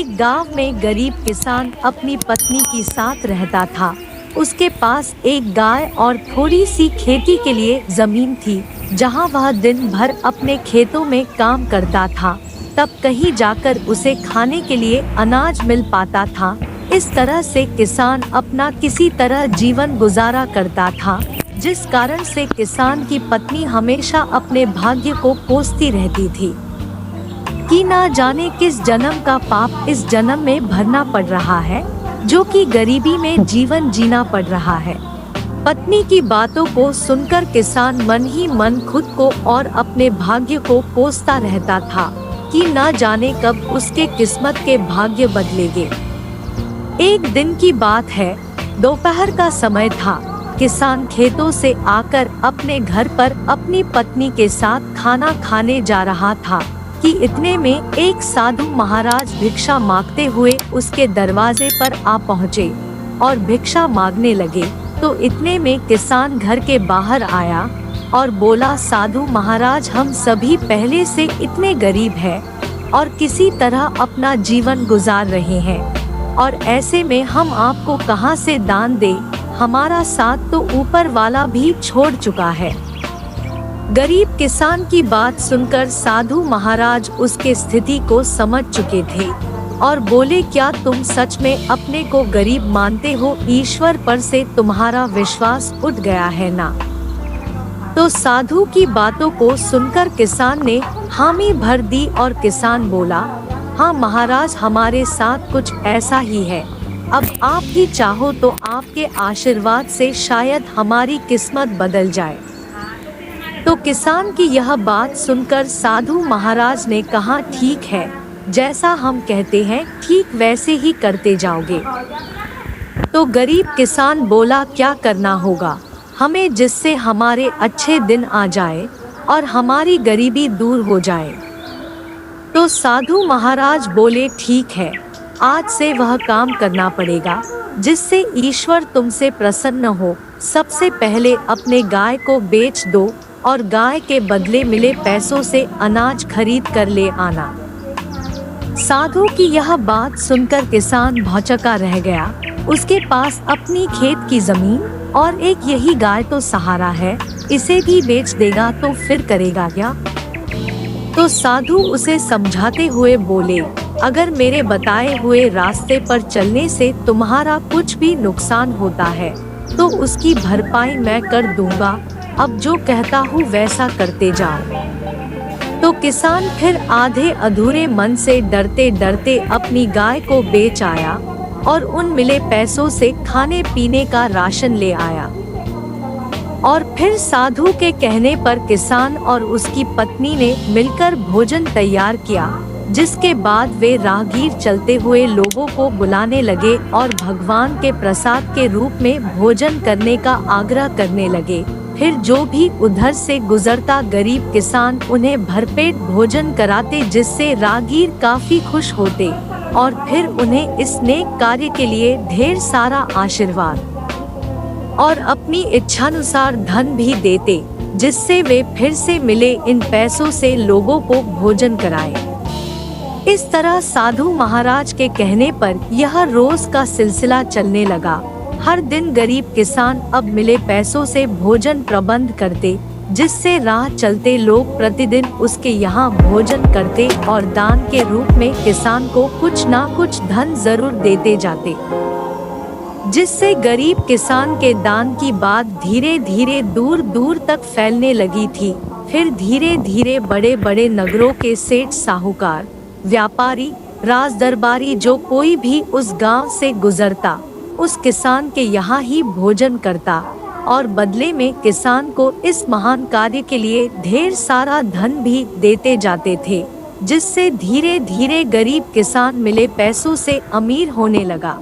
एक गांव में गरीब किसान अपनी पत्नी के साथ रहता था। उसके पास एक गाय और थोड़ी सी खेती के लिए जमीन थी, जहां वह दिन भर अपने खेतों में काम करता था। तब कहीं जाकर उसे खाने के लिए अनाज मिल पाता था। इस तरह से किसान अपना किसी तरह जीवन गुजारा करता था, जिस कारण से किसान की पत्नी हमेशा अपने भाग्य को कोसती रहती थी कि ना जाने किस जन्म का पाप इस जन्म में भरना पड़ रहा है, जो कि गरीबी में जीवन जीना पड़ रहा है। पत्नी की बातों को सुनकर किसान मन ही मन खुद को और अपने भाग्य को कोसता रहता था कि ना जाने कब उसके किस्मत के भाग्य बदलेंगे। एक दिन की बात है, दोपहर का समय था। किसान खेतों से आकर अपने घर पर अपनी पत्नी के साथ खाना खाने जा रहा था कि इतने में एक साधु महाराज भिक्षा मांगते हुए उसके दरवाजे पर आ पहुँचे और भिक्षा मांगने लगे। तो इतने में किसान घर के बाहर आया और बोला, साधु महाराज, हम सभी पहले से इतने गरीब हैं और किसी तरह अपना जीवन गुजार रहे हैं, और ऐसे में हम आपको कहां से दान दें? हमारा साथ तो ऊपर वाला भी छोड़ चुका है। गरीब किसान की बात सुनकर साधु महाराज उसके स्थिति को समझ चुके थे और बोले, क्या तुम सच में अपने को गरीब मानते हो? ईश्वर पर से तुम्हारा विश्वास उठ गया है ना? तो साधु की बातों को सुनकर किसान ने हामी भर दी और किसान बोला, हाँ महाराज, हमारे साथ कुछ ऐसा ही है। अब आप ही चाहो तो आपके आशीर्वाद से शायद हमारी किस्मत बदल जाए। तो किसान की यह बात सुनकर साधु महाराज ने कहा, ठीक है, जैसा हम कहते हैं ठीक वैसे ही करते जाओगे। तो गरीब किसान बोला, क्या करना होगा हमें जिससे हमारे अच्छे दिन आ जाए और हमारी गरीबी दूर हो जाए? तो साधु महाराज बोले, ठीक है, आज से वह काम करना पड़ेगा जिससे ईश्वर तुमसे प्रसन्न हो। सबसे पहले अपने गाय को बेच दो और गाय के बदले मिले पैसों से अनाज खरीद कर ले आना। साधु की यह बात सुनकर किसान भौचक्का रह गया। उसके पास अपनी खेत की जमीन और एक यही गाय तो सहारा है, इसे भी बेच देगा तो फिर करेगा क्या? तो साधु उसे समझाते हुए बोले, अगर मेरे बताए हुए रास्ते पर चलने से तुम्हारा कुछ भी नुकसान होता है तो उसकी भरपाई मैं कर दूंगा। अब जो कहता हूँ वैसा करते जाओ। तो किसान फिर आधे अधूरे मन से डरते डरते अपनी गाय को बेच आया और उन मिले पैसों से खाने पीने का राशन ले आया। और फिर साधु के कहने पर किसान और उसकी पत्नी ने मिलकर भोजन तैयार किया, जिसके बाद वे राहगीर चलते हुए लोगों को बुलाने लगे और भगवान के प्रसाद के रूप में भोजन करने का आग्रह करने लगे। फिर जो भी उधर से गुजरता गरीब किसान उन्हें भरपेट भोजन कराते, जिससे राहगीर काफी खुश होते और फिर उन्हें इस नेक कार्य के लिए ढेर सारा आशीर्वाद और अपनी इच्छानुसार धन भी देते, जिससे वे फिर से मिले इन पैसों से लोगों को भोजन कराए। इस तरह साधु महाराज के कहने पर यह रोज का सिलसिला चलने लगा। हर दिन गरीब किसान अब मिले पैसों से भोजन प्रबंध करते, जिससे राह चलते लोग प्रतिदिन उसके यहाँ भोजन करते और दान के रूप में किसान को कुछ ना कुछ धन जरूर देते जाते, जिससे गरीब किसान के दान की बात धीरे धीरे दूर दूर तक फैलने लगी थी। फिर धीरे धीरे बड़े बड़े नगरों के सेठ, साहूकार, व्यापारी, राजदरबारी, जो कोई भी उस गांव से गुजरता उस किसान के यहाँ ही भोजन करता और बदले में किसान को इस महान कार्य के लिए ढेर सारा धन भी देते जाते थे, जिससे धीरे धीरे गरीब किसान मिले पैसों से अमीर होने लगा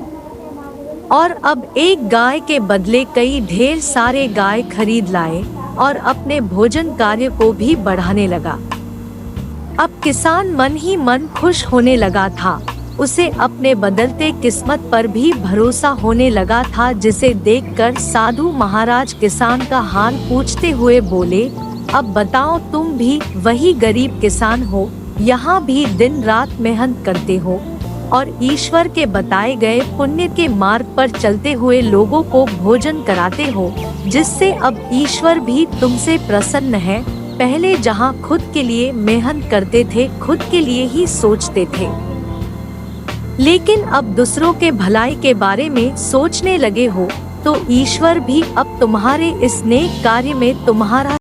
और अब एक गाय के बदले कई ढेर सारे गाय खरीद लाए और अपने भोजन कार्य को भी बढ़ाने लगा। अब किसान मन ही मन खुश होने लगा था। उसे अपने बदलते किस्मत पर भी भरोसा होने लगा था, जिसे देखकर साधु महाराज किसान का हाल पूछते हुए बोले, अब बताओ, तुम भी वही गरीब किसान हो, यहाँ भी दिन रात मेहनत करते हो, और ईश्वर के बताए गए पुण्य के मार्ग पर चलते हुए लोगों को भोजन कराते हो, जिससे अब ईश्वर भी तुमसे प्रसन्न है। पहले जहाँ खुद के लिए मेहनत करते थे, खुद के लिए ही सोचते थे, लेकिन अब दूसरों के भलाई के बारे में सोचने लगे हो, तो ईश्वर भी अब तुम्हारे इस नेक कार्य में तुम्हारा